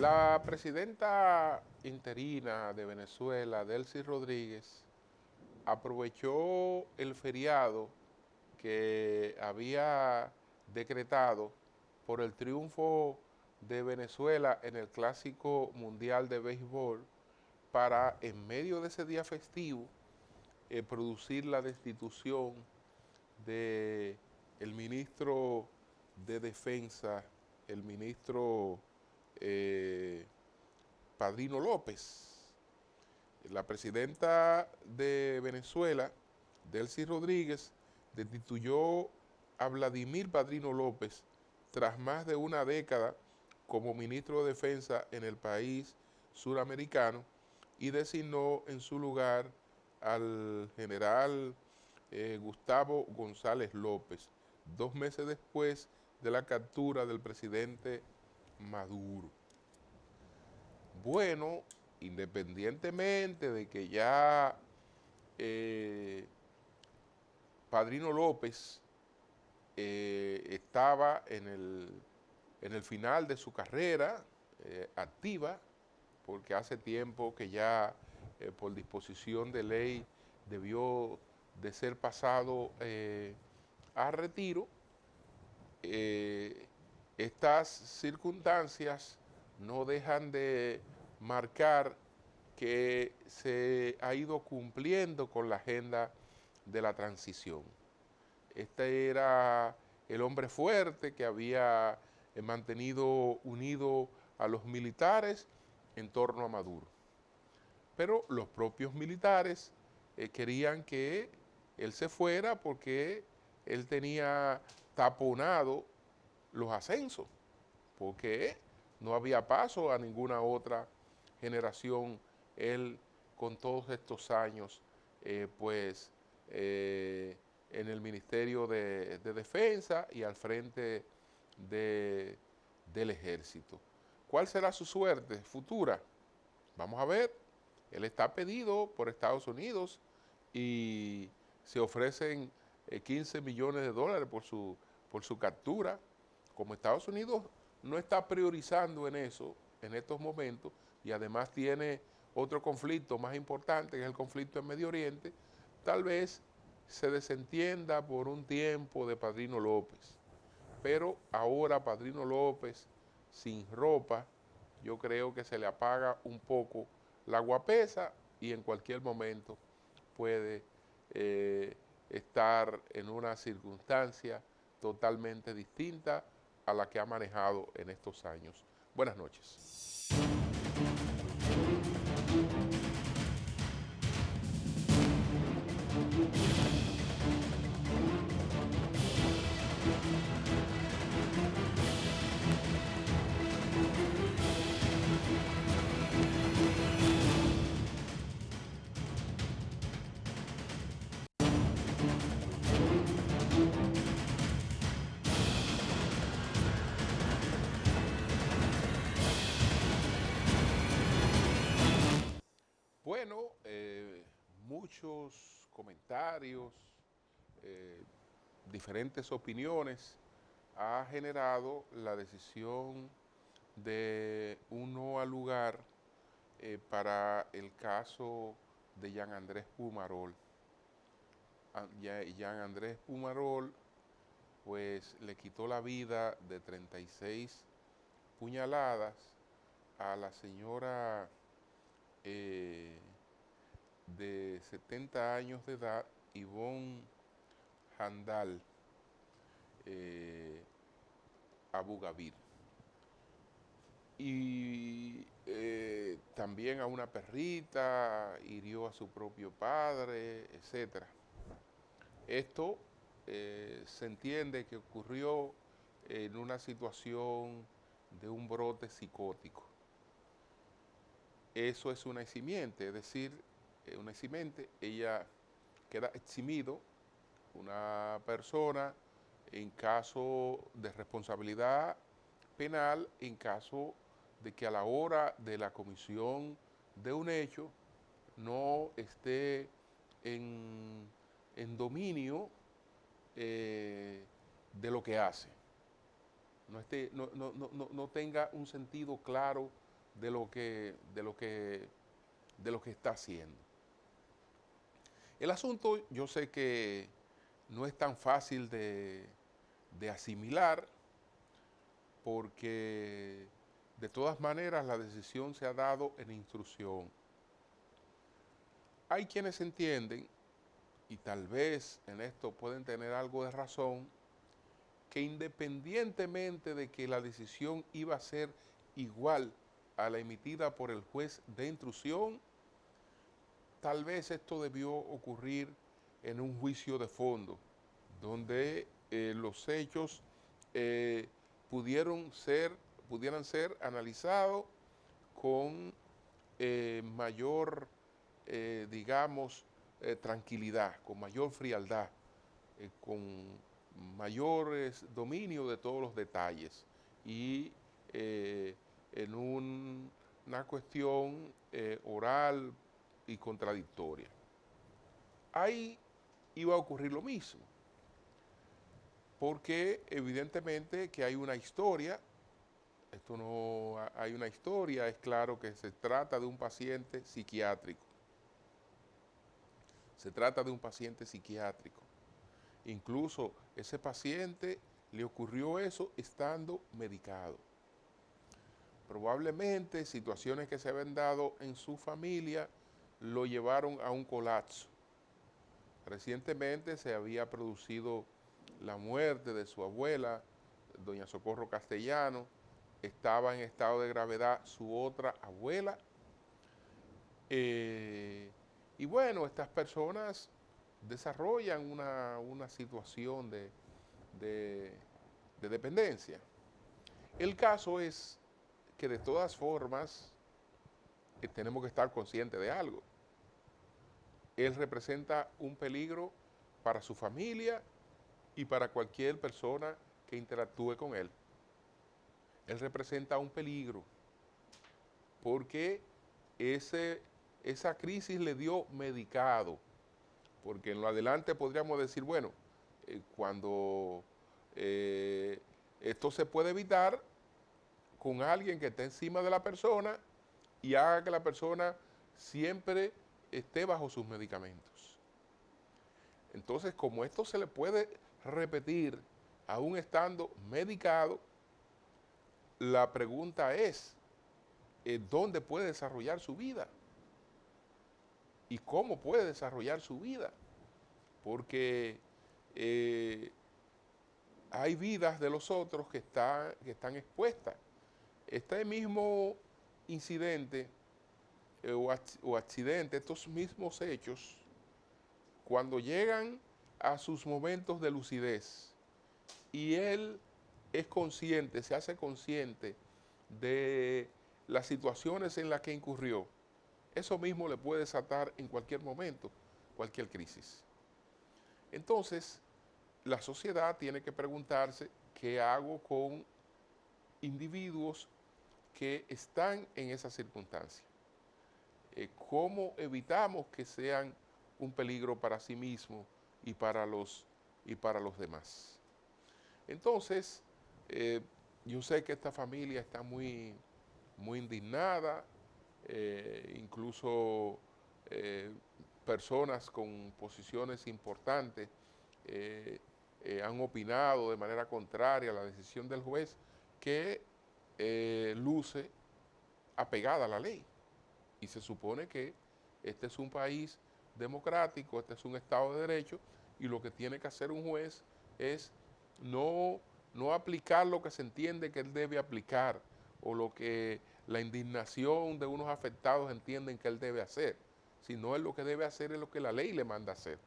La presidenta interina de Venezuela, Delcy Rodríguez, aprovechó el feriado que había decretado por el triunfo de Venezuela en el Clásico Mundial de Béisbol para, en medio de ese día festivo, producir la destitución de el ministro de Defensa, el ministro eh, Padrino López. La presidenta de Venezuela, Delcy Rodríguez, destituyó a Vladimir Padrino López tras más de una década como ministro de Defensa en el país suramericano y designó en su lugar al general Gustavo González López, 2 meses después de la captura del presidente Maduro. Bueno, independientemente de que ya eh, Padrino López estaba en el final de su carrera activa, porque hace tiempo que ya por disposición de ley debió de ser pasado a retiro. Estas circunstancias no dejan de marcar que se ha ido cumpliendo con la agenda de la transición. Este era el hombre fuerte que había mantenido unido a los militares en torno a Maduro. Pero los propios militares querían que él se fuera porque él tenía taponado los ascensos, porque no había paso a ninguna otra generación. Él, con todos estos años, pues en el Ministerio de Defensa y al frente de, del Ejército. ¿Cuál será su suerte futura? Vamos a ver. Él está pedido por Estados Unidos y se ofrecen 15 millones de dólares por su captura. Como Estados Unidos no está priorizando en eso en estos momentos y además tiene otro conflicto más importante, que es el conflicto en Medio Oriente, tal vez se desentienda por un tiempo de Padrino López. Pero ahora Padrino López, sin ropa, yo creo que se le apaga un poco la guapesa y en cualquier momento puede estar en una circunstancia totalmente distinta a la que ha manejado en estos años. Buenas noches. Bueno, muchos comentarios, eh, diferentes opiniones ha generado la decisión de un no al lugar para el caso de Jean Andrés Pumarol. Jean Andrés Pumarol pues le quitó la vida de 36 puñaladas a la señora de 70 años de edad, Ivonne Handal Abu Gabir. Y también a una perrita, hirió a su propio padre, etc. Esto se entiende que ocurrió en una situación de un brote psicótico. Eso es una eximiente, es decir, una eximente, ella queda eximido, una persona en caso de responsabilidad penal, en caso de que a la hora de la comisión de un hecho no esté en dominio de lo que hace, no tenga un sentido claro de lo que está haciendo. El asunto yo sé que no es tan fácil de asimilar, porque de todas maneras la decisión se ha dado en instrucción. Hay quienes entienden, y tal vez en esto pueden tener algo de razón, que independientemente de que la decisión iba a ser igual a la emitida por el juez de instrucción, tal vez esto debió ocurrir en un juicio de fondo, donde los hechos pudieran ser analizados con mayor, digamos, tranquilidad, con mayor frialdad, con mayores dominio de todos los detalles y en una cuestión oral y contradictoria. Ahí iba a ocurrir lo mismo, porque evidentemente que hay una historia. Esto no hay una historia, es claro que se trata de un paciente psiquiátrico. Se trata de un paciente psiquiátrico. Incluso ese paciente le ocurrió eso estando medicado. Probablemente situaciones que se habían dado en su familia lo llevaron a un colapso. Recientemente se había producido la muerte de su abuela, doña Socorro Castellano. Estaba en estado de gravedad su otra abuela. Y bueno, estas personas desarrollan una situación de dependencia. El caso es que de todas formas tenemos que estar conscientes de algo. Él representa un peligro para su familia y para cualquier persona que interactúe con él. Él representa un peligro porque esa crisis le dio medicado, porque en lo adelante podríamos decir, bueno, cuando esto se puede evitar con alguien que esté encima de la persona y haga que la persona siempre esté bajo sus medicamentos. Entonces, como esto se le puede repetir aún estando medicado, la pregunta es, ¿dónde puede desarrollar su vida? ¿Y cómo puede desarrollar su vida? Porque hay vidas de los otros que están expuestas. Este mismo incidente o accidente, estos mismos hechos, cuando llegan a sus momentos de lucidez y él es consciente, se hace consciente de las situaciones en las que incurrió, eso mismo le puede desatar en cualquier momento cualquier crisis. Entonces, la sociedad tiene que preguntarse qué hago con individuos que están en esa circunstancia. ¿Cómo evitamos que sean un peligro para sí mismos y para los demás? Entonces, yo sé que esta familia está muy, muy indignada, incluso personas con posiciones importantes han opinado de manera contraria a la decisión del juez, que luce apegada a la ley. Y se supone que este es un país democrático, este es un Estado de Derecho, y lo que tiene que hacer un juez es no aplicar lo que se entiende que él debe aplicar o lo que la indignación de unos afectados entienden que él debe hacer, sino él lo que debe hacer es lo que la ley le manda hacer.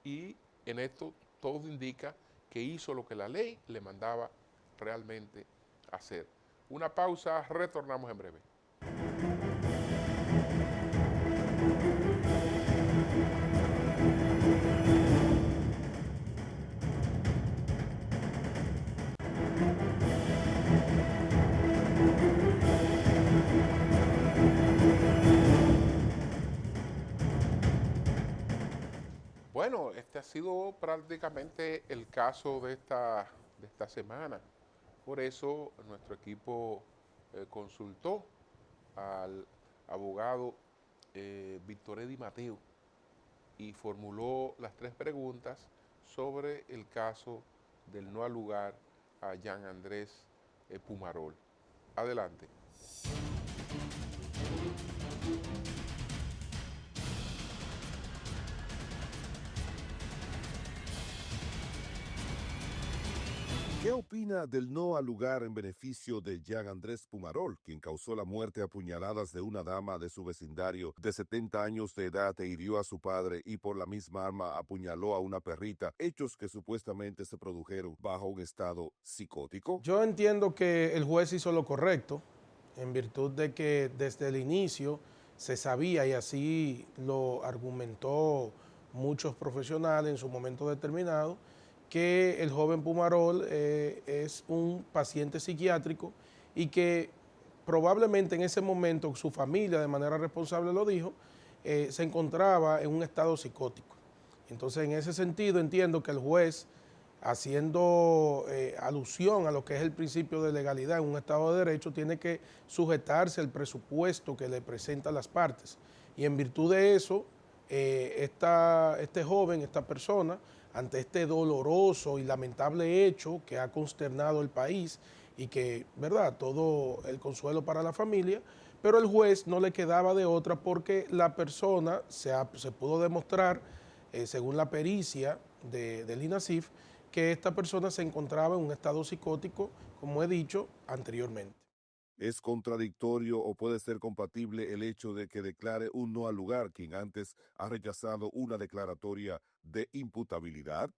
Y en esto todo indica que hizo lo que la ley le mandaba realmente hacer. Una pausa, retornamos en breve. Bueno, este ha sido prácticamente el caso de esta semana. Por eso nuestro equipo consultó al abogado Víctor Eddie Mateo y formuló las 3 preguntas sobre el caso del no al lugar a Jean Andrés Pumarol. Adelante. ¿Qué opina del no al lugar en beneficio de Jean Andrés Pumarol, quien causó la muerte a puñaladas de una dama de su vecindario de 70 años de edad e hirió a su padre y por la misma arma apuñaló a una perrita, hechos que supuestamente se produjeron bajo un estado psicótico? Yo entiendo que el juez hizo lo correcto en virtud de que desde el inicio se sabía, y así lo argumentó muchos profesionales en su momento determinado, que el joven Pumarol es un paciente psiquiátrico y que probablemente en ese momento su familia de manera responsable lo dijo, se encontraba en un estado psicótico. Entonces en ese sentido entiendo que el juez, haciendo alusión a lo que es el principio de legalidad en un Estado de Derecho, tiene que sujetarse al presupuesto que le presentan las partes. Y en virtud de eso, este joven, esta persona, ante este doloroso y lamentable hecho que ha consternado el país y que, ¿verdad?, todo el consuelo para la familia, pero el juez no le quedaba de otra porque la persona se pudo demostrar, según la pericia del INASIF, que esta persona se encontraba en un estado psicótico, como he dicho anteriormente. ¿Es contradictorio o puede ser compatible el hecho de que declare un no al lugar quien antes ha rechazado una declaratoria de imputabilidad?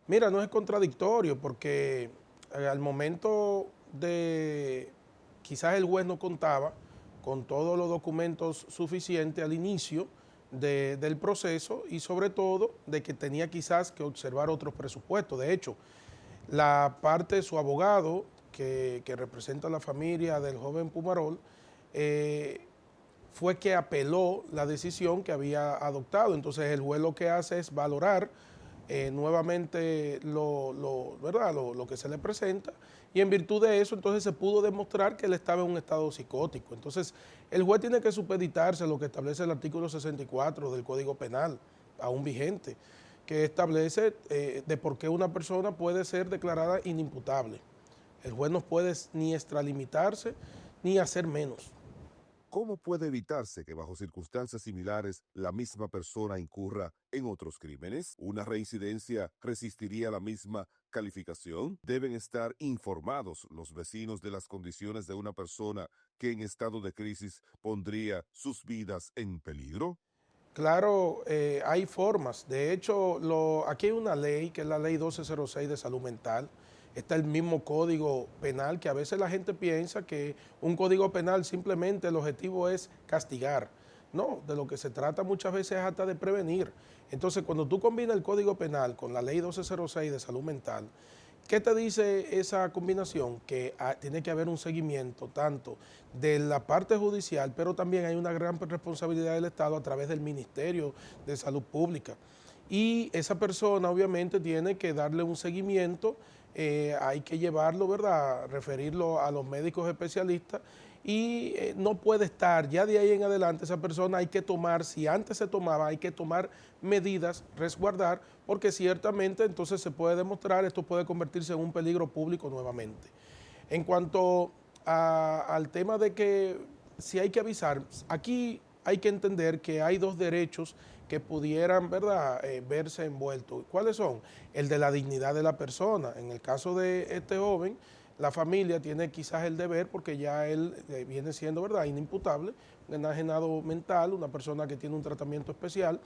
Mira, no es contradictorio porque al momento de, quizás el juez no contaba con todos los documentos suficientes al inicio del proceso y sobre todo de que tenía quizás que observar otros presupuestos. De hecho, la parte de su abogado que representa a la familia del joven Pumarol fue que apeló la decisión que había adoptado. Entonces el juez lo que hace es valorar nuevamente ¿verdad?, lo que se le presenta, y en virtud de eso entonces se pudo demostrar que él estaba en un estado psicótico. Entonces el juez tiene que supeditarse a lo que establece el artículo 64 del Código Penal, aún vigente, que establece de por qué una persona puede ser declarada inimputable. El juez no puede ni extralimitarse ni hacer menos. ¿Cómo puede evitarse que bajo circunstancias similares la misma persona incurra en otros crímenes? ¿Una reincidencia resistiría la misma calificación? ¿Deben estar informados los vecinos de las condiciones de una persona que en estado de crisis pondría sus vidas en peligro? Claro, hay formas. De hecho, aquí hay una ley, que es la ley 1206 de salud mental. Está el mismo código penal, que a veces la gente piensa que un código penal simplemente el objetivo es castigar. No, de lo que se trata muchas veces es hasta de prevenir. Entonces, cuando tú combinas el código penal con la ley 1206 de salud mental, ¿qué te dice esa combinación? Que tiene que haber un seguimiento tanto de la parte judicial, pero también hay una gran responsabilidad del Estado a través del Ministerio de Salud Pública. Y esa persona obviamente tiene que darle un seguimiento, hay que llevarlo, ¿verdad?, referirlo a los médicos especialistas y no puede estar, ya de ahí en adelante esa persona hay que tomar, si antes se tomaba, hay que tomar medidas, resguardar, porque ciertamente entonces se puede demostrar, esto puede convertirse en un peligro público nuevamente. En cuanto al tema de que si hay que avisar, aquí hay que entender que hay dos derechos que pudieran, ¿verdad?, verse envueltos. ¿Cuáles son? El de la dignidad de la persona. En el caso de este joven, la familia tiene quizás el deber, porque ya él viene siendo, ¿verdad?, inimputable, un enajenado mental, una persona que tiene un tratamiento especial.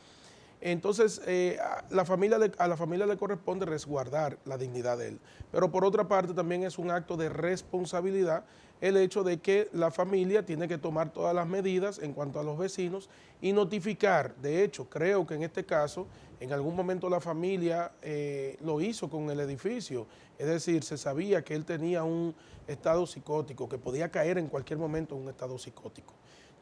Entonces, a la familia le corresponde resguardar la dignidad de él. Pero por otra parte, también es un acto de responsabilidad el hecho de que la familia tiene que tomar todas las medidas en cuanto a los vecinos y notificar. De hecho, creo que en este caso, en algún momento la familia lo hizo con el edificio. Es decir, se sabía que él tenía un estado psicótico, que podía caer en cualquier momento en un estado psicótico.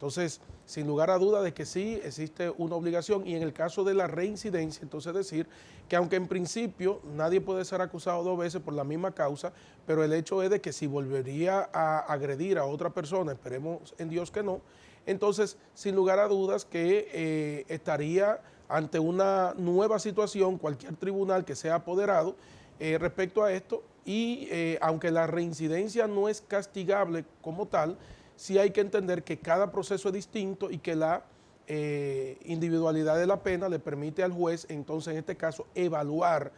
Entonces, sin lugar a duda de que sí existe una obligación, y en el caso de la reincidencia, entonces decir que aunque en principio nadie puede ser acusado 2 veces por la misma causa, pero el hecho es de que si volvería a agredir a otra persona, esperemos en Dios que no, entonces sin lugar a dudas que estaría ante una nueva situación cualquier tribunal que sea apoderado respecto a esto, y aunque la reincidencia no es castigable como tal, sí hay que entender que cada proceso es distinto y que la individualidad de la pena le permite al juez, entonces en este caso, evaluar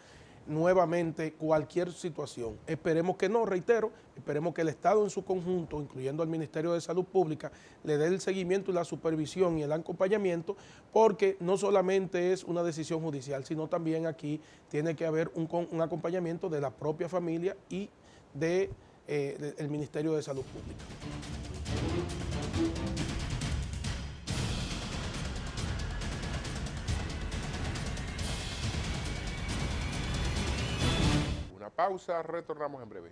nuevamente cualquier situación. Esperemos que no, reitero, esperemos que el Estado en su conjunto, incluyendo al Ministerio de Salud Pública, le dé el seguimiento y la supervisión y el acompañamiento, porque no solamente es una decisión judicial, sino también aquí tiene que haber un acompañamiento de la propia familia y del Ministerio de Salud Pública. Una pausa, retornamos en breve.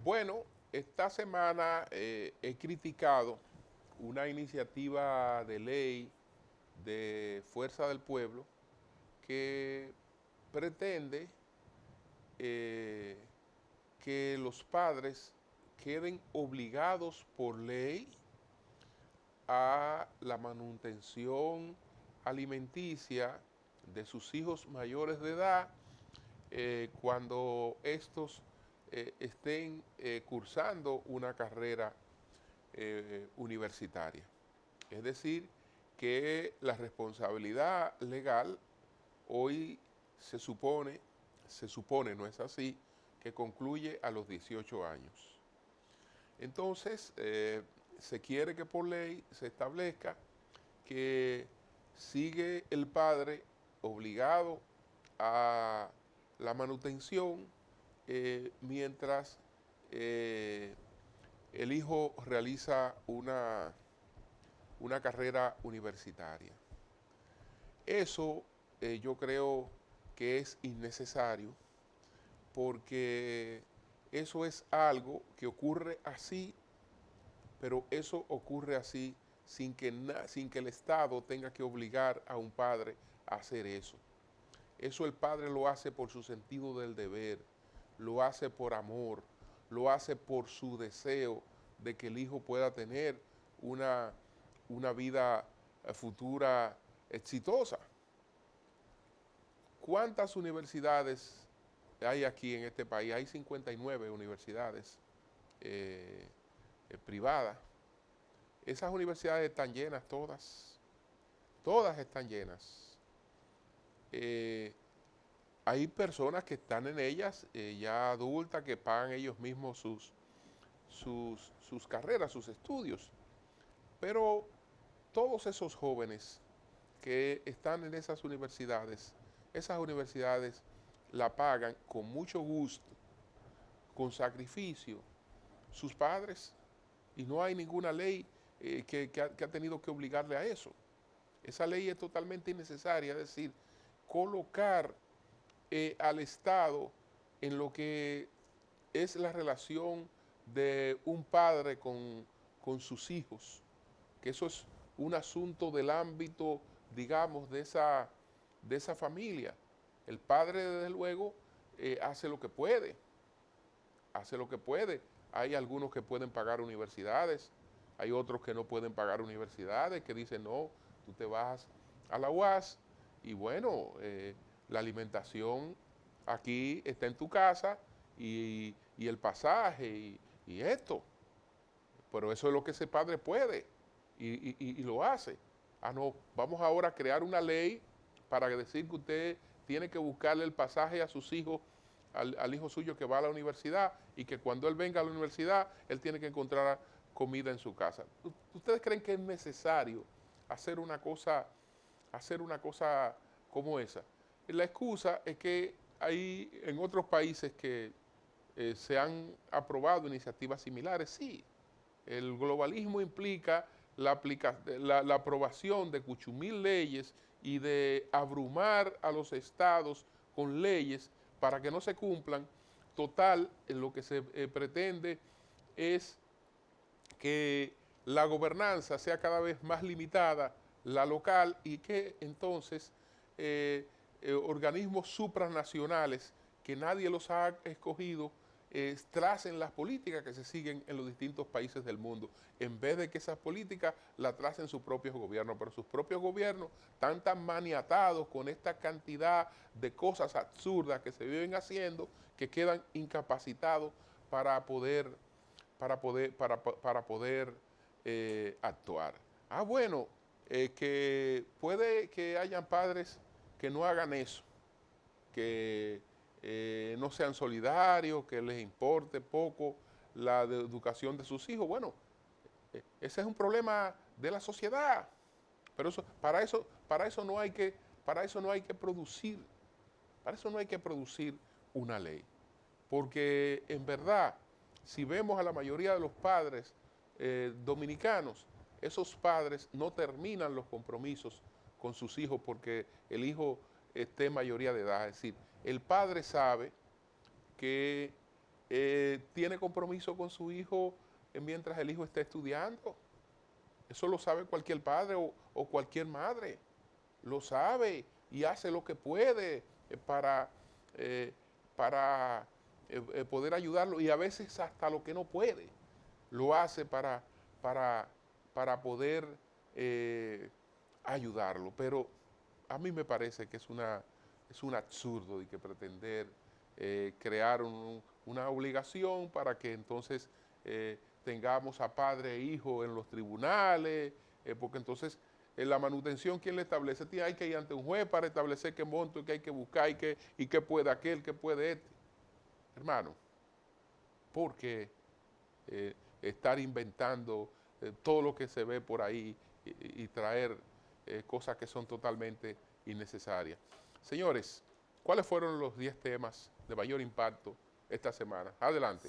Bueno, esta semana he criticado una iniciativa de ley de Fuerza del Pueblo que pretende que los padres queden obligados por ley a la manutención alimenticia de sus hijos mayores de edad cuando estos estén cursando una carrera universitaria. Es decir, que la responsabilidad legal hoy se supone, no es así, que concluye a los 18 años. Entonces, se quiere que por ley se establezca que sigue el padre obligado a la manutención mientras el hijo realiza una carrera universitaria. Eso yo creo que es innecesario, porque eso es algo que ocurre así, pero eso ocurre así sin que el Estado tenga que obligar a un padre a hacer eso. Eso el padre lo hace por su sentido del deber, lo hace por amor, lo hace por su deseo de que el hijo pueda tener una vida futura exitosa. ¿Cuántas universidades hay aquí en este país? Hay 59 universidades privadas. Esas universidades están llenas todas están llenas. Hay personas que están en ellas ya adultas, que pagan ellos mismos sus carreras, sus estudios. Pero todos esos jóvenes que están en esas universidades la pagan con mucho gusto, con sacrificio, sus padres, y no hay ninguna ley que ha tenido que obligarle a eso. Esa ley es totalmente innecesaria, es decir, colocar al Estado en lo que es la relación de un padre con sus hijos, que eso es un asunto del ámbito, digamos, de esa familia. El padre, desde luego, hace lo que puede, Hay algunos que pueden pagar universidades, hay otros que no pueden pagar universidades, que dicen, no, tú te vas a la UAS, y bueno, la alimentación aquí está en tu casa, y el pasaje, y esto. Pero eso es lo que ese padre puede, y lo hace. No, vamos ahora a crear una ley para decir que usted tiene que buscarle el pasaje a sus hijos, al hijo suyo que va a la universidad, y que cuando él venga a la universidad, él tiene que encontrar comida en su casa. ¿Ustedes creen que es necesario hacer una cosa como esa? La excusa es que hay en otros países que se han aprobado iniciativas similares, sí. El globalismo implica la aprobación de cuchumil leyes y de abrumar a los estados con leyes para que no se cumplan. Total, lo que se pretende es que la gobernanza sea cada vez más limitada, la local, y que entonces organismos supranacionales que nadie los ha escogido tracen las políticas que se siguen en los distintos países del mundo, en vez de que esas políticas las tracen sus propios gobiernos. Pero sus propios gobiernos están tan maniatados con esta cantidad de cosas absurdas que se viven haciendo que quedan incapacitados para poder actuar. Bueno, que puede que hayan padres que no hagan eso, que no sean solidarios, que les importe poco la educación de sus hijos. Bueno, ese es un problema de la sociedad, pero para eso no hay que producir, para eso no hay que producir una ley, porque en verdad, si vemos a la mayoría de los padres dominicanos, esos padres no terminan los compromisos con sus hijos porque el hijo esté en mayoría de edad. Es decir, el padre sabe que tiene compromiso con su hijo mientras el hijo está estudiando. Eso lo sabe cualquier padre o cualquier madre. Lo sabe y hace lo que puede para poder ayudarlo, y a veces hasta lo que no puede lo hace para poder ayudarlo. Pero a mí me parece que es un absurdo de que pretender crear una obligación para que entonces tengamos a padre e hijo en los tribunales, porque entonces la manutención, ¿quién le establece? Hay que ir ante un juez para establecer qué monto que hay que buscar y qué puede aquel, qué puede este. Hermano, porque estar inventando todo lo que se ve por ahí y traer cosas que son totalmente innecesarias. Señores, ¿cuáles fueron los 10 temas de mayor impacto esta semana? Adelante.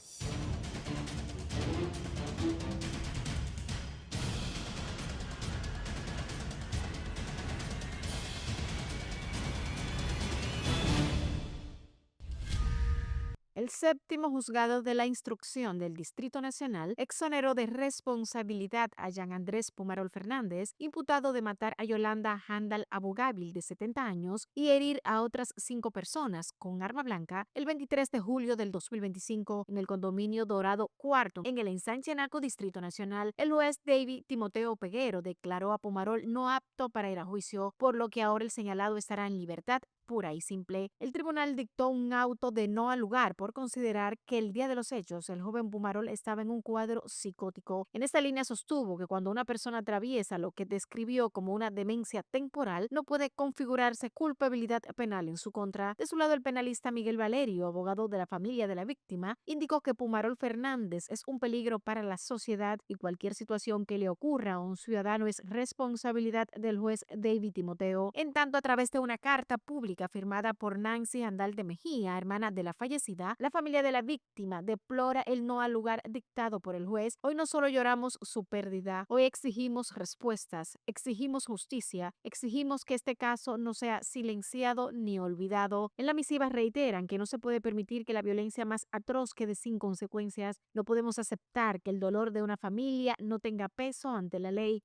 El séptimo juzgado de la instrucción del Distrito Nacional exoneró de responsabilidad a Jean Andrés Pumarol Fernández, imputado de matar a Yolanda Handal Abogávil, de 70 años, y herir a otras 5 personas con arma blanca el 23 de julio del 2025 en el condominio Dorado Cuarto, en el ensanche Naco, Distrito Nacional. El juez David Timoteo Peguero declaró a Pumarol no apto para ir a juicio, por lo que ahora el señalado estará en libertad pura y simple. El tribunal dictó un auto de no al lugar por considerar que el día de los hechos el joven Pumarol estaba en un cuadro psicótico. En esta línea sostuvo que cuando una persona atraviesa lo que describió como una demencia temporal, no puede configurarse culpabilidad penal en su contra. De su lado, el penalista Miguel Valerio, abogado de la familia de la víctima, indicó que Pumarol Fernández es un peligro para la sociedad y cualquier situación que le ocurra a un ciudadano es responsabilidad del juez David Timoteo. En tanto, a través de una carta pública firmada por Nancy Handal de Mejía, hermana de la fallecida, la familia de la víctima deplora el no al lugar dictado por el juez. Hoy no solo lloramos su pérdida, hoy exigimos respuestas, exigimos justicia, exigimos que este caso no sea silenciado ni olvidado. En la misiva reiteran que no se puede permitir que la violencia más atroz quede sin consecuencias. No podemos aceptar que el dolor de una familia no tenga peso ante la ley.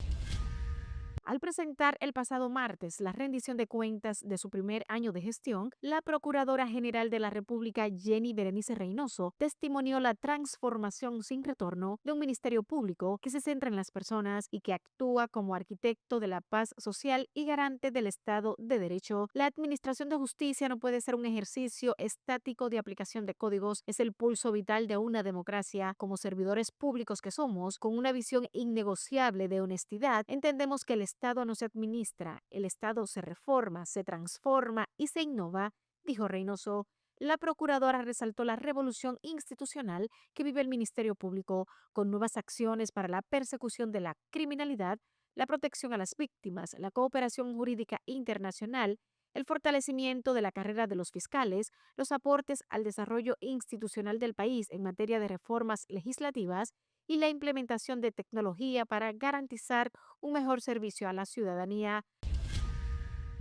Al presentar el pasado martes la rendición de cuentas de su primer año de gestión, la Procuradora General de la República, Jenny Berenice Reynoso, testimonió la transformación sin retorno de un ministerio público que se centra en las personas y que actúa como arquitecto de la paz social y garante del Estado de Derecho. La administración de justicia no puede ser un ejercicio estático de aplicación de códigos, es el pulso vital de una democracia. Como servidores públicos que somos, con una visión innegociable de honestidad, entendemos que el Estado no se administra, el Estado se reforma, se transforma y se innova, dijo Reynoso. La procuradora resaltó la revolución institucional que vive el Ministerio Público, con nuevas acciones para la persecución de la criminalidad, la protección a las víctimas, la cooperación jurídica internacional, el fortalecimiento de la carrera de los fiscales, los aportes al desarrollo institucional del país en materia de reformas legislativas y la implementación de tecnología para garantizar un mejor servicio a la ciudadanía.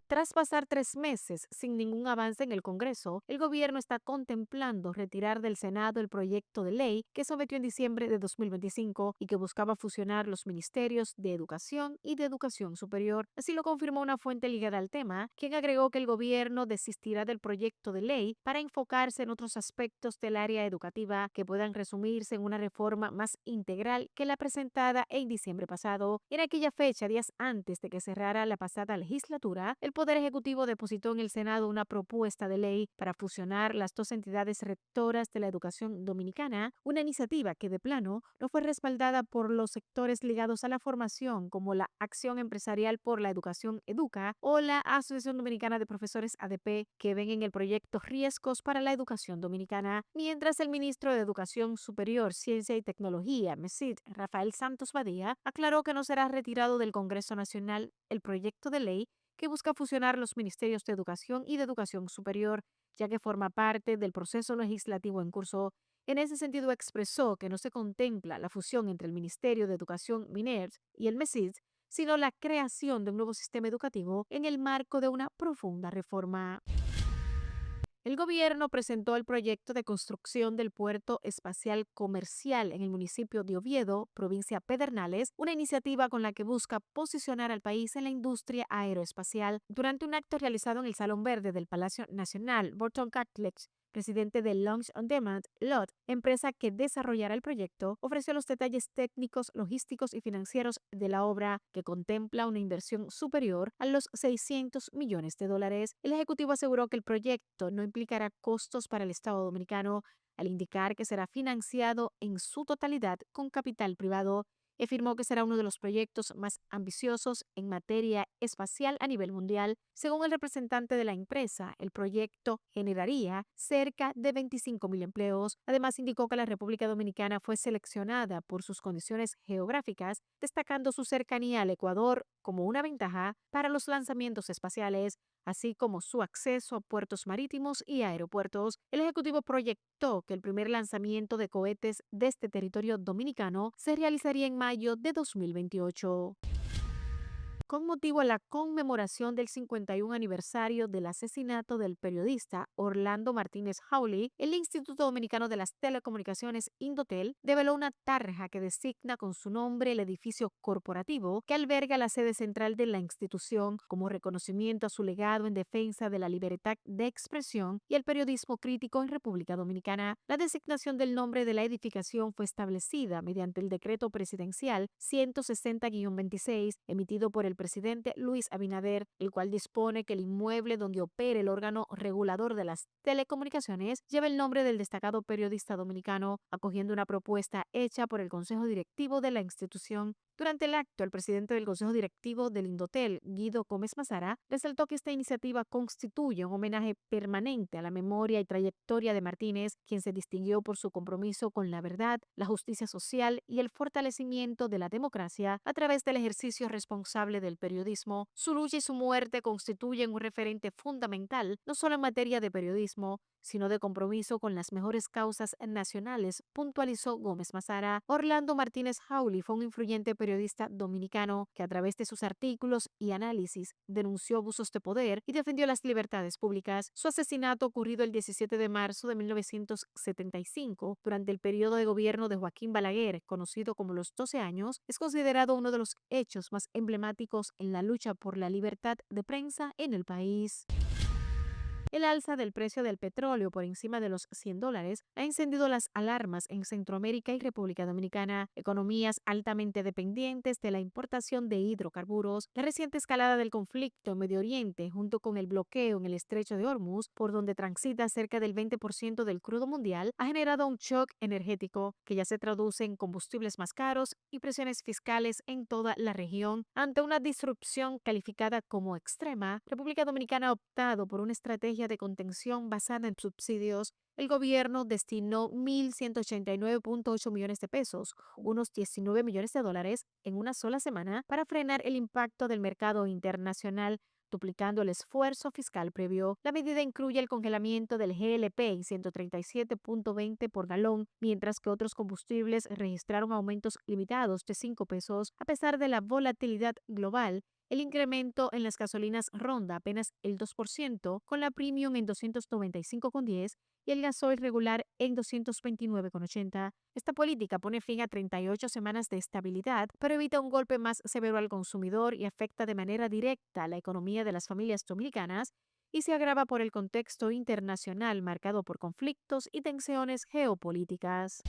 Tras pasar 3 meses sin ningún avance en el Congreso, el gobierno está contemplando retirar del Senado el proyecto de ley que sometió en diciembre de 2025 y que buscaba fusionar los ministerios de Educación y de Educación Superior. Así lo confirmó una fuente ligada al tema, quien agregó que el gobierno desistirá del proyecto de ley para enfocarse en otros aspectos del área educativa que puedan resumirse en una reforma más integral que la presentada en diciembre pasado. En aquella fecha, días antes de que cerrara la pasada legislatura, el Poder Ejecutivo depositó en el Senado una propuesta de ley para fusionar las dos entidades rectoras de la educación dominicana, una iniciativa que de plano no fue respaldada por los sectores ligados a la formación, como la Acción Empresarial por la Educación EDUCA o la Asociación Dominicana de Profesores ADP, que ven en el proyecto riesgos para la educación dominicana, mientras el ministro de Educación Superior, Ciencia y Tecnología, MESID, Rafael Santos Badía, aclaró que no será retirado del Congreso Nacional el proyecto de ley que busca fusionar los ministerios de Educación y de Educación Superior, ya que forma parte del proceso legislativo en curso. En ese sentido, expresó que no se contempla la fusión entre el Ministerio de Educación, MINER, y el MESID, sino la creación de un nuevo sistema educativo en el marco de una profunda reforma. El gobierno presentó el proyecto de construcción del puerto espacial comercial en el municipio de Oviedo, provincia Pedernales, una iniciativa con la que busca posicionar al país en la industria aeroespacial. Durante un acto realizado en el Salón Verde del Palacio Nacional, Burton Catlett, presidente de Launch on Demand, LOT, empresa que desarrollará el proyecto, ofreció los detalles técnicos, logísticos y financieros de la obra, que contempla una inversión superior a los $600 millones. El ejecutivo aseguró que el proyecto no implicará costos para el Estado dominicano, al indicar que será financiado en su totalidad con capital privado. Afirmó que será uno de los proyectos más ambiciosos en materia espacial a nivel mundial. Según el representante de la empresa, el proyecto generaría cerca de 25.000 empleos. Además, indicó que la República Dominicana fue seleccionada por sus condiciones geográficas, destacando su cercanía al Ecuador como una ventaja para los lanzamientos espaciales, así como su acceso a puertos marítimos y aeropuertos. El ejecutivo proyectó que el primer lanzamiento de cohetes de este territorio dominicano se realizaría en mayo de 2028. Con motivo a la conmemoración del 51 aniversario del asesinato del periodista Orlando Martínez Hawley, el Instituto Dominicano de las Telecomunicaciones, Indotel, develó una tarja que designa con su nombre el edificio corporativo que alberga la sede central de la institución, como reconocimiento a su legado en defensa de la libertad de expresión y el periodismo crítico en República Dominicana. La designación del nombre de la edificación fue establecida mediante el decreto presidencial 160-26, emitido por el presidente Luis Abinader, el cual dispone que el inmueble donde opere el órgano regulador de las telecomunicaciones lleve el nombre del destacado periodista dominicano, acogiendo una propuesta hecha por el Consejo Directivo de la institución. Durante el acto, el presidente del Consejo Directivo del Indotel, Guido Gómez Mazara, resaltó que esta iniciativa constituye un homenaje permanente a la memoria y trayectoria de Martínez, quien se distinguió por su compromiso con la verdad, la justicia social y el fortalecimiento de la democracia a través del ejercicio responsable del periodismo. Su lucha y su muerte constituyen un referente fundamental, no solo en materia de periodismo, sino de compromiso con las mejores causas nacionales, puntualizó Gómez Mazara. Orlando Martínez Hawley fue un influyente periodista dominicano que a través de sus artículos y análisis denunció abusos de poder y defendió las libertades públicas. Su asesinato, ocurrido el 17 de marzo de 1975, durante el periodo de gobierno de Joaquín Balaguer, conocido como los 12 años, es considerado uno de los hechos más emblemáticos en la lucha por la libertad de prensa en el país. El alza del precio del petróleo por encima de los $100 ha encendido las alarmas en Centroamérica y República Dominicana, economías altamente dependientes de la importación de hidrocarburos. La reciente escalada del conflicto en Medio Oriente, junto con el bloqueo en el estrecho de Hormuz, por donde transita cerca del 20% del crudo mundial, ha generado un shock energético que ya se traduce en combustibles más caros y presiones fiscales en toda la región. Ante una disrupción calificada como extrema, República Dominicana ha optado por una estrategia de contención basada en subsidios. El gobierno destinó 1.189.8 millones de pesos, unos $19 millones, en una sola semana para frenar el impacto del mercado internacional. duplicando el esfuerzo fiscal previo. La medida incluye el congelamiento del GLP en 137.20 por galón, mientras que otros combustibles registraron aumentos limitados de 5 pesos. A pesar de la volatilidad global, el incremento en las gasolinas ronda apenas el 2%, con la premium en 295,10 y el gasoil regular en 229,80. Esta política pone fin a 38 semanas de estabilidad, pero evita un golpe más severo al consumidor y afecta de manera directa a la economía de las familias dominicanas y se agrava por el contexto internacional marcado por conflictos y tensiones geopolíticas.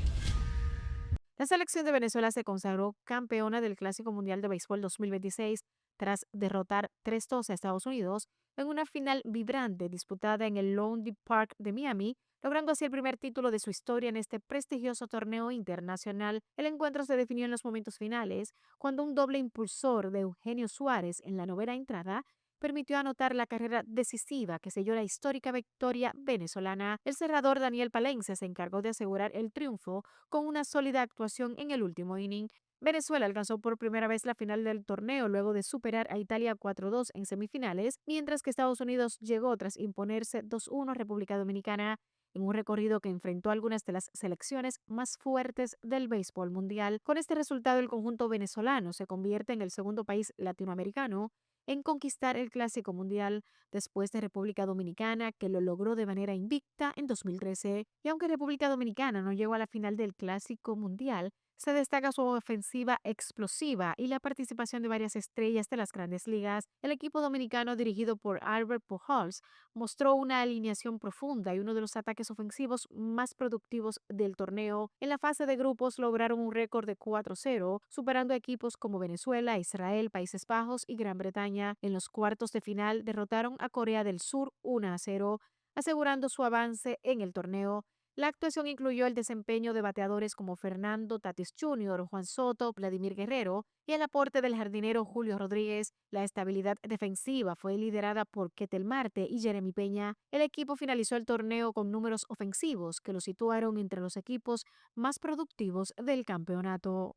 La selección de Venezuela se consagró campeona del Clásico Mundial de Béisbol 2026 tras derrotar 3-2 a Estados Unidos en una final vibrante disputada en el Lone Depot Park de Miami, logrando así el primer título de su historia en este prestigioso torneo internacional. El encuentro se definió en los momentos finales, cuando un doble impulsor de Eugenio Suárez en la novena entrada permitió anotar la carrera decisiva que selló la histórica victoria venezolana. El cerrador Daniel Palencia se encargó de asegurar el triunfo con una sólida actuación en el último inning. Venezuela alcanzó por primera vez la final del torneo luego de superar a Italia 4-2 en semifinales, mientras que Estados Unidos llegó tras imponerse 2-1 a República Dominicana en un recorrido que enfrentó a algunas de las selecciones más fuertes del béisbol mundial. Con este resultado, el conjunto venezolano se convierte en el segundo país latinoamericano en conquistar el Clásico Mundial después de República Dominicana, que lo logró de manera invicta en 2013. Y aunque República Dominicana no llegó a la final del Clásico Mundial, se destaca su ofensiva explosiva y la participación de varias estrellas de las grandes ligas. El equipo dominicano dirigido por Albert Pujols mostró una alineación profunda y uno de los ataques ofensivos más productivos del torneo. En la fase de grupos lograron un récord de 4-0, superando a equipos como Venezuela, Israel, Países Bajos y Gran Bretaña. En los cuartos de final derrotaron a Corea del Sur 1-0, asegurando su avance en el torneo. La actuación incluyó el desempeño de bateadores como Fernando Tatis Jr., Juan Soto, Vladimir Guerrero y el aporte del jardinero Julio Rodríguez. La estabilidad defensiva fue liderada por Ketel Marte y Jeremy Peña. El equipo finalizó el torneo con números ofensivos que lo situaron entre los equipos más productivos del campeonato.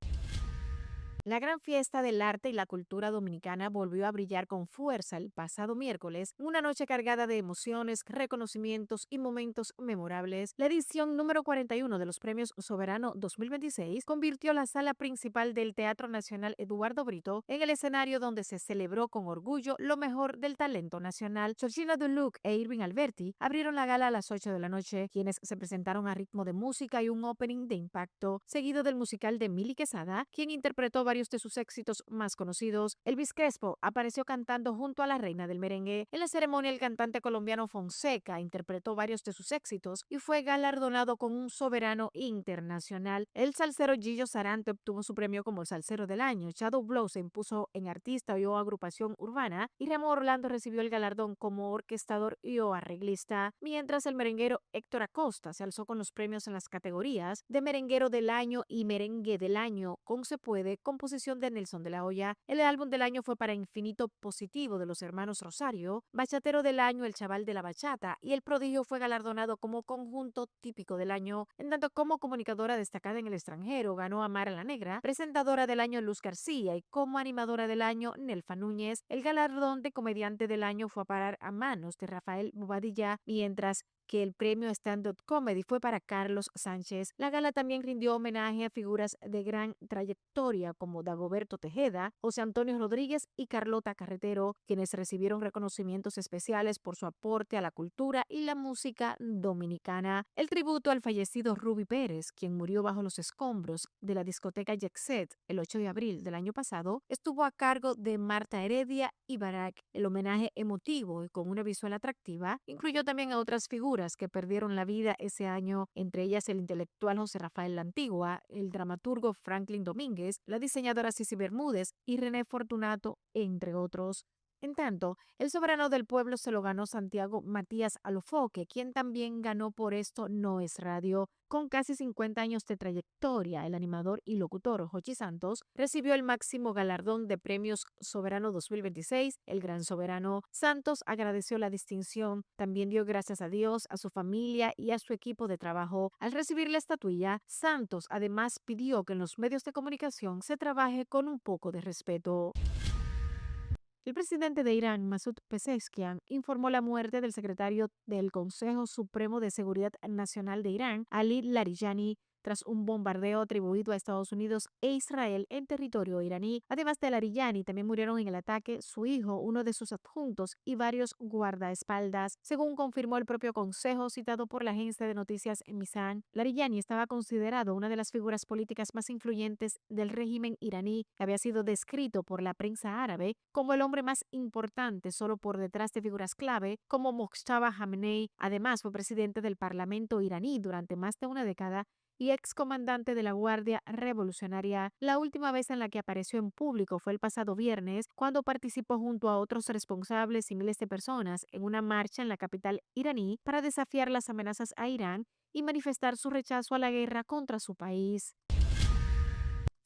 La gran fiesta del arte y la cultura dominicana volvió a brillar con fuerza el pasado miércoles, una noche cargada de emociones, reconocimientos y momentos memorables. La edición número 41 de los Premios Soberano 2026 convirtió la sala principal del Teatro Nacional Eduardo Brito en el escenario donde se celebró con orgullo lo mejor del talento nacional. Georgina Duluc e Irving Alberti abrieron la gala a las 8 de la noche, quienes se presentaron a ritmo de música y un opening de impacto, seguido del musical de Mili Quesada, quien interpretó varios de sus éxitos más conocidos. Elvis Crespo apareció cantando junto a la reina del merengue. En la ceremonia, el cantante colombiano Fonseca interpretó varios de sus éxitos y fue galardonado con un soberano internacional. El salsero Gillo Sarante obtuvo su premio como salsero del año. Shadow Blow se impuso en artista o agrupación urbana y Ramón Orlando recibió el galardón como orquestador y o arreglista, mientras el merenguero Héctor Acosta se alzó con los premios en las categorías de merenguero del año y merengue del año con Se Puede, composición de Nelson de la Hoya. El álbum del año fue para Infinito Positivo de los hermanos Rosario, bachatero del año El Chaval de la Bachata y El Prodigio fue galardonado como conjunto típico del año. En tanto, como comunicadora destacada en el extranjero ganó Amara la Negra, presentadora del año Luz García y como animadora del año Nelfa Núñez. El galardón de comediante del año fue a parar a manos de Rafael Bobadilla, mientras que el premio Stand-Up Comedy fue para Carlos Sánchez. La gala también rindió homenaje a figuras de gran trayectoria como Dagoberto Tejeda, José Antonio Rodríguez y Carlota Carretero, quienes recibieron reconocimientos especiales por su aporte a la cultura y la música dominicana. El tributo al fallecido Ruby Pérez, quien murió bajo los escombros de la discoteca Jet Set el 8 de abril del año pasado, estuvo a cargo de Marta Heredia y Barak. El homenaje emotivo y con una visual atractiva incluyó también a otras figuras que perdieron la vida ese año, entre ellas el intelectual José Rafael La Antigua, el dramaturgo Franklin Domínguez, la diseñadora Cici Bermúdez y René Fortunato, entre otros. En tanto, el soberano del pueblo se lo ganó Santiago Matías Alofoque, quien también ganó por Esto No es Radio. Con casi 50 años de trayectoria, el animador y locutor Jochi Santos recibió el máximo galardón de Premios Soberano 2026, el Gran Soberano. Santos agradeció la distinción, también dio gracias a Dios, a su familia y a su equipo de trabajo. Al recibir la estatuilla, Santos además pidió que en los medios de comunicación se trabaje con un poco de respeto. El presidente de Irán, Masoud Pezeshkian, informó la muerte del secretario del Consejo Supremo de Seguridad Nacional de Irán, Ali Larijani, tras un bombardeo atribuido a Estados Unidos e Israel en territorio iraní. Además de Larijani, también murieron en el ataque su hijo, uno de sus adjuntos y varios guardaespaldas, según confirmó el propio Consejo citado por la agencia de noticias Misan. Larijani estaba considerado una de las figuras políticas más influyentes del régimen iraní, que había sido descrito por la prensa árabe como el hombre más importante solo por detrás de figuras clave como Mojtaba Khamenei. Además, fue presidente del Parlamento iraní durante más de una década y excomandante de la Guardia Revolucionaria. La última vez en la que apareció en público fue el pasado viernes, cuando participó junto a otros responsables y miles de personas en una marcha en la capital iraní para desafiar las amenazas a Irán y manifestar su rechazo a la guerra contra su país.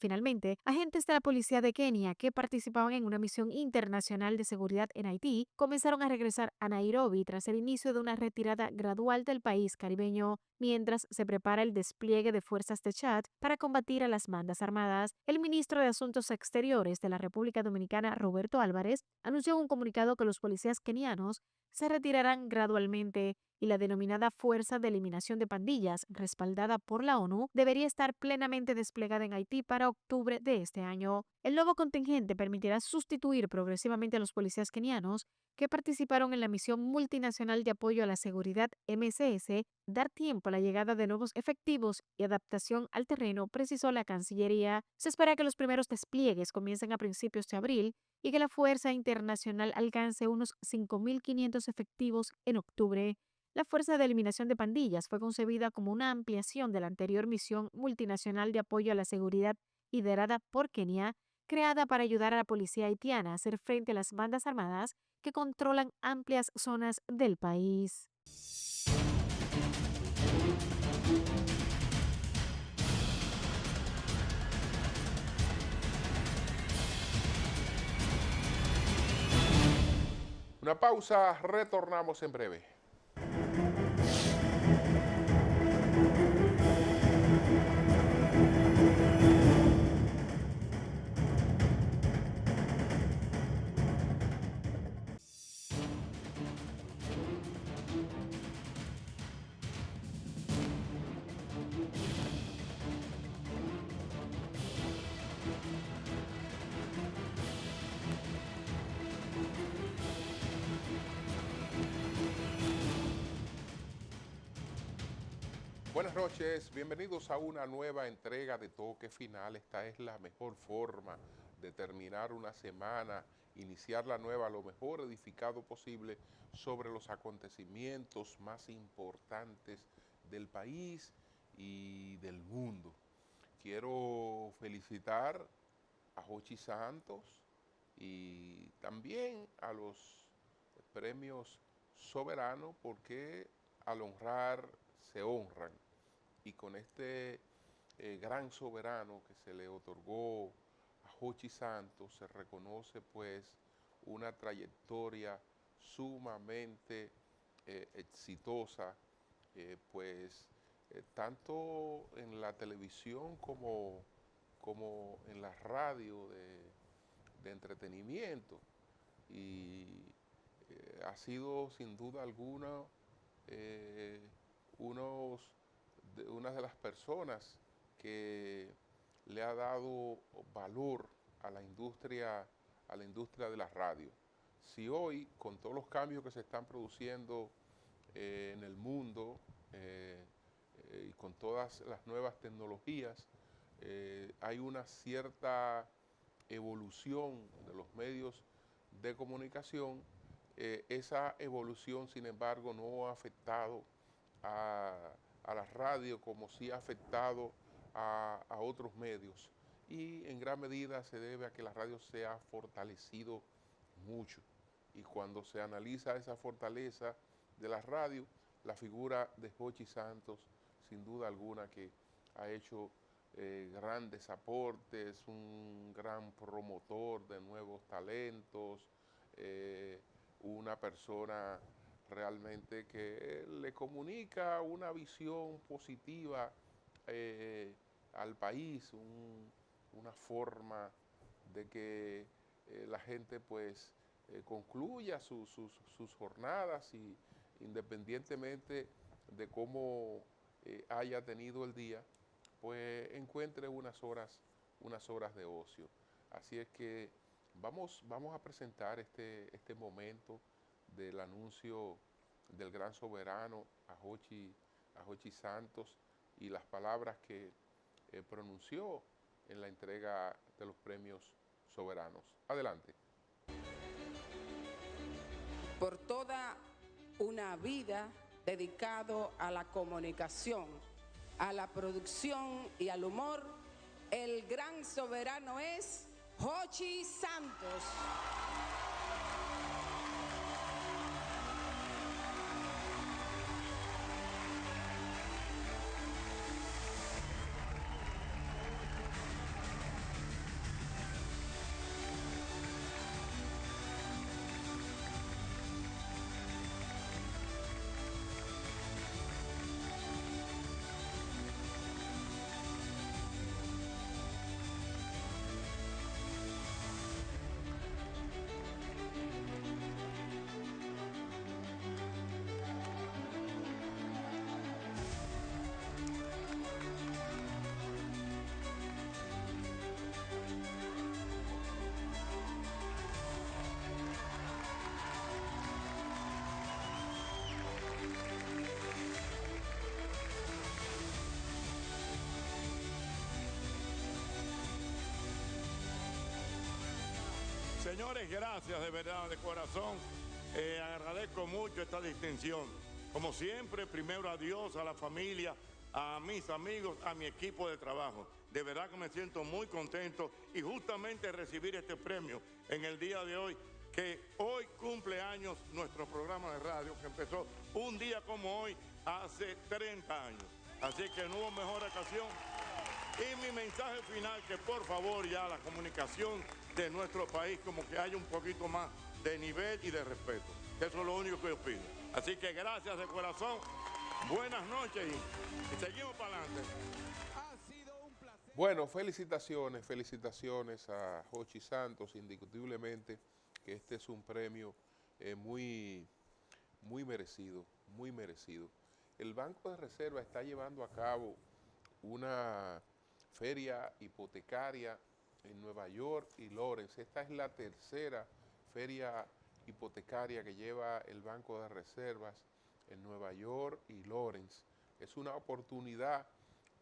Finalmente, agentes de la policía de Kenia que participaban en una misión internacional de seguridad en Haití comenzaron a regresar a Nairobi tras el inicio de una retirada gradual del país caribeño, mientras se prepara el despliegue de fuerzas de Chad para combatir a las bandas armadas. El ministro de Asuntos Exteriores de la República Dominicana, Roberto Álvarez, anunció en un comunicado que los policías kenianos se retirarán gradualmente y la denominada Fuerza de Eliminación de Pandillas, respaldada por la ONU, debería estar plenamente desplegada en Haití para octubre de este año. El nuevo contingente permitirá sustituir progresivamente a los policías kenianos que participaron en la misión multinacional de apoyo a la seguridad MSS, dar tiempo a la llegada de nuevos efectivos y adaptación al terreno, precisó la Cancillería. Se espera que los primeros despliegues comiencen a principios de abril y que la Fuerza Internacional alcance unos 5.500 efectivos en octubre. La Fuerza de Eliminación de Pandillas fue concebida como una ampliación de la anterior misión multinacional de apoyo a la seguridad liderada por Kenia, creada para ayudar a la policía haitiana a hacer frente a las bandas armadas que controlan amplias zonas del país. Una pausa, retornamos en breve. Buenas noches, bienvenidos a una nueva entrega de Toque Final. Esta es la mejor forma de terminar una semana, iniciar la nueva lo mejor edificado posible sobre los acontecimientos más importantes del país y del mundo. Quiero felicitar a Jochi Santos y también a los premios soberanos, porque al honrar se honran. Y con este gran soberano que se le otorgó a Jochi Santos se reconoce pues una trayectoria sumamente exitosa, tanto en la televisión como en la radio de entretenimiento. Y ha sido sin duda alguna una de las personas que le ha dado valor a la industria de la radio. Si hoy, con todos los cambios que se están produciendo en el mundo y con todas las nuevas tecnologías, hay una cierta evolución de los medios de comunicación, esa evolución, sin embargo, no ha afectado a la radio como sí ha afectado a otros medios, y en gran medida se debe a que la radio se ha fortalecido mucho. Y cuando se analiza esa fortaleza de la radio, la figura de Jochi Santos, sin duda alguna que ha hecho grandes aportes, un gran promotor de nuevos talentos, una persona realmente que le comunica una visión positiva al país, una forma de que la gente pues concluya sus jornadas y independientemente de cómo haya tenido el día, pues encuentre unas horas de ocio. Así es que vamos a presentar este momento del anuncio del gran soberano a Jochi Santos y las palabras que pronunció en la entrega de los premios soberanos. Adelante. Por toda una vida dedicado a la comunicación, a la producción y al humor, el gran soberano es Jochi Santos. Señores, gracias de verdad, de corazón. Agradezco mucho esta distinción. Como siempre, primero a Dios, a la familia, a mis amigos, a mi equipo de trabajo. De verdad que me siento muy contento y justamente recibir este premio en el día de hoy, que hoy cumple años nuestro programa de radio, que empezó un día como hoy, hace 30 años. Así que no hubo mejor ocasión. Y mi mensaje final, que por favor ya la comunicación de nuestro país como que haya un poquito más de nivel y de respeto. Eso es lo único que yo pido. Así que gracias de corazón, buenas noches y seguimos para adelante. Ha sido un placer. Bueno, felicitaciones a Jochi Santos, indiscutiblemente que este es un premio muy merecido, muy merecido. El Banco de Reserva está llevando a cabo una feria hipotecaria en Nueva York y Lawrence. Esta es la tercera feria hipotecaria que lleva el Banco de Reservas en Nueva York y Lawrence. Es una oportunidad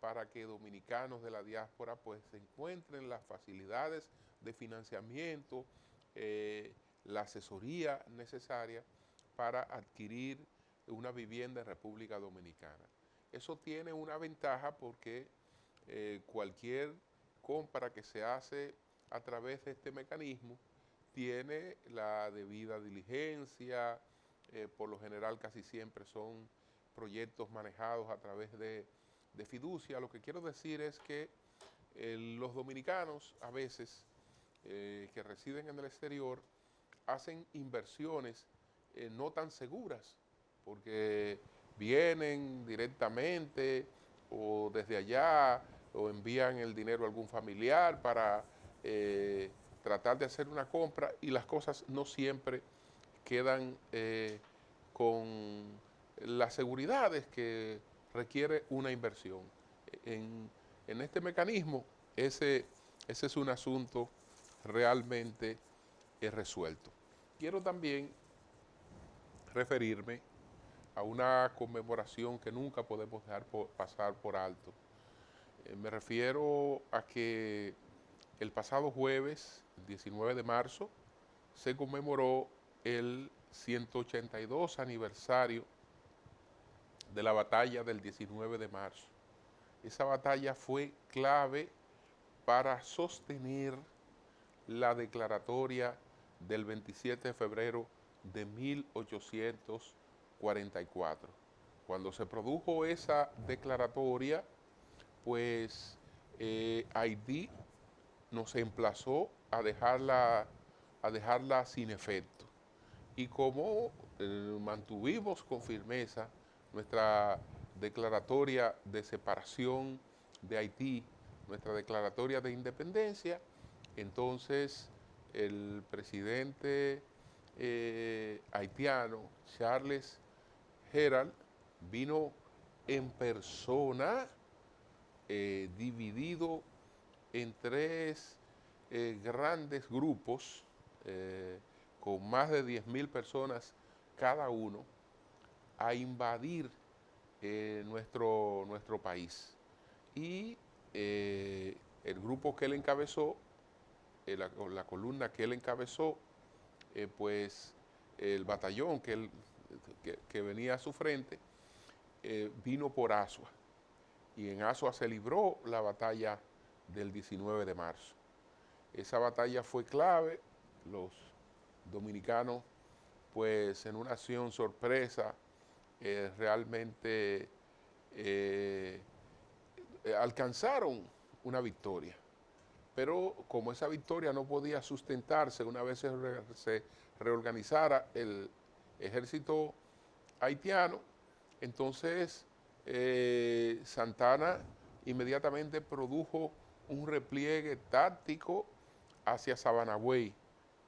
para que dominicanos de la diáspora pues encuentren las facilidades de financiamiento, la asesoría necesaria para adquirir una vivienda en República Dominicana. Eso tiene una ventaja porque cualquier compra que se hace a través de este mecanismo tiene la debida diligencia, por lo general casi siempre son proyectos manejados a través de fiducia. Lo que quiero decir es que los dominicanos a veces que residen en el exterior hacen inversiones no tan seguras, porque vienen directamente o desde allá o envían el dinero a algún familiar para tratar de hacer una compra y las cosas no siempre quedan con las seguridades que requiere una inversión. En este mecanismo ese es un asunto realmente resuelto. Quiero también referirme a una conmemoración que nunca podemos dejar pasar por alto. Me refiero a que el pasado jueves, el 19 de marzo, se conmemoró el 182 aniversario de la batalla del 19 de marzo. Esa batalla fue clave para sostener la declaratoria del 27 de febrero de 1844. Cuando se produjo esa declaratoria, pues Haití nos emplazó a dejarla sin efecto. Y como mantuvimos con firmeza nuestra declaratoria de separación de Haití, nuestra declaratoria de independencia, entonces el presidente haitiano, Charles Herald, vino en persona, dividido en tres grandes grupos, con más de 10.000 personas cada uno, a invadir nuestro país. Y el grupo que él encabezó, la columna que él encabezó, pues el batallón que venía a su frente, vino por Asua. Y en Asua se libró la batalla del 19 de marzo. Esa batalla fue clave. Los dominicanos, pues en una acción sorpresa, realmente alcanzaron una victoria. Pero como esa victoria no podía sustentarse una vez se reorganizara el ejército haitiano, entonces Santana inmediatamente produjo un repliegue táctico hacia Sabanagüey,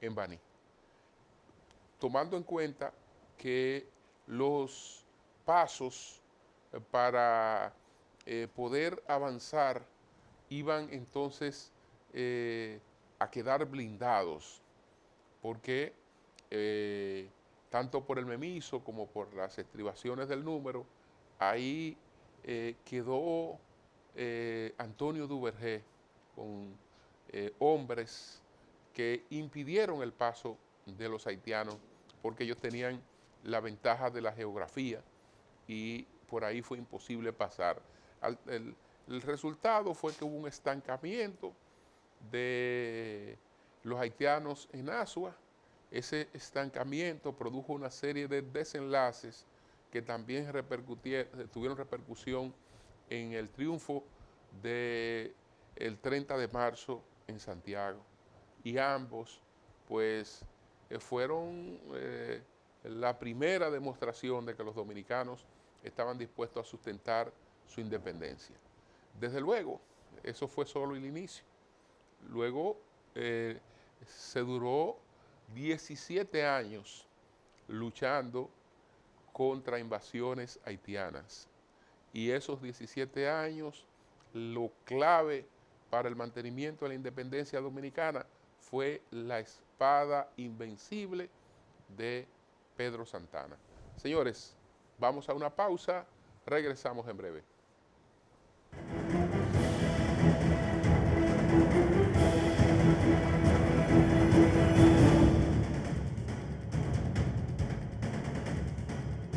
en Baní, tomando en cuenta que los pasos para poder avanzar iban entonces a quedar blindados, porque tanto por el Memiso como por las estribaciones del número, ahí quedó Antonio Duvergé con hombres que impidieron el paso de los haitianos, porque ellos tenían la ventaja de la geografía y por ahí fue imposible pasar. El resultado fue que hubo un estancamiento de los haitianos en Asua. Ese estancamiento produjo una serie de desenlaces que también tuvieron repercusión en el triunfo del 30 de marzo en Santiago. Y ambos, pues, fueron la primera demostración de que los dominicanos estaban dispuestos a sustentar su independencia. Desde luego, eso fue solo el inicio. Luego se duró 17 años luchando contra invasiones haitianas. Y esos 17 años, lo clave para el mantenimiento de la independencia dominicana fue la espada invencible de Pedro Santana. Señores, vamos a una pausa, regresamos en breve.